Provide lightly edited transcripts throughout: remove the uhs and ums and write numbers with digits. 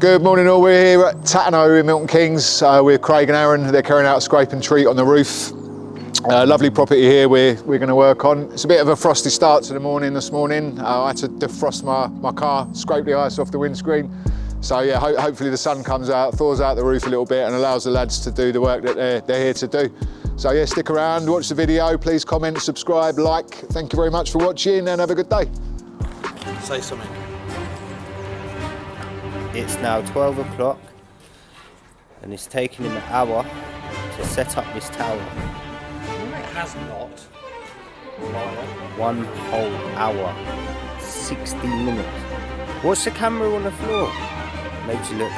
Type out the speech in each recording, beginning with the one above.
Good morning all, we're here at Tatano in Milton Keynes with Craig and Aaron. They're carrying out a scrape and treat on the roof. Lovely property here we're going to work on. It's a bit of a frosty start to the morning this morning. I had to defrost my car, scrape the ice off the windscreen. So yeah, hopefully the sun comes out, thaws out the roof a little bit and allows the lads to do the work that they're here to do. So yeah, stick around, watch the video, please comment, subscribe, like. Thank you very much for watching and have a good day. Say something. It's now 12 o'clock and it's taken him an hour to set up this tower. No, it has not. One whole hour, 60 minutes. What's the camera on the floor? Makes you look.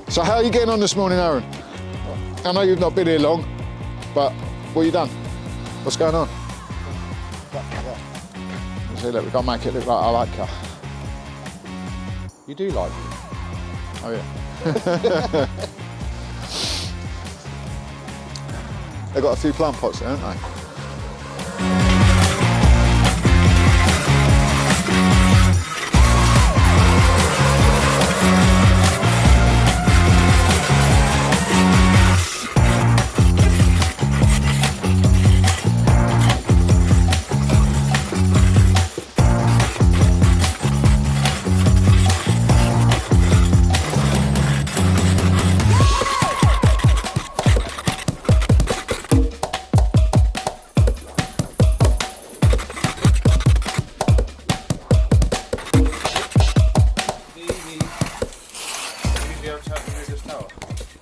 So how are you getting on this morning, Aaron? I know you've not been here long, but what have you done? What's going on? See, look, we've got to make it look like I like her. You do like it? Oh yeah. They've got a few plant pots there, haven't they?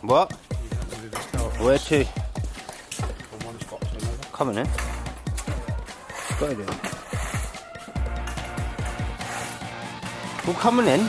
What? Where to? From one spot to another. Coming in. Got it in. Well, coming in.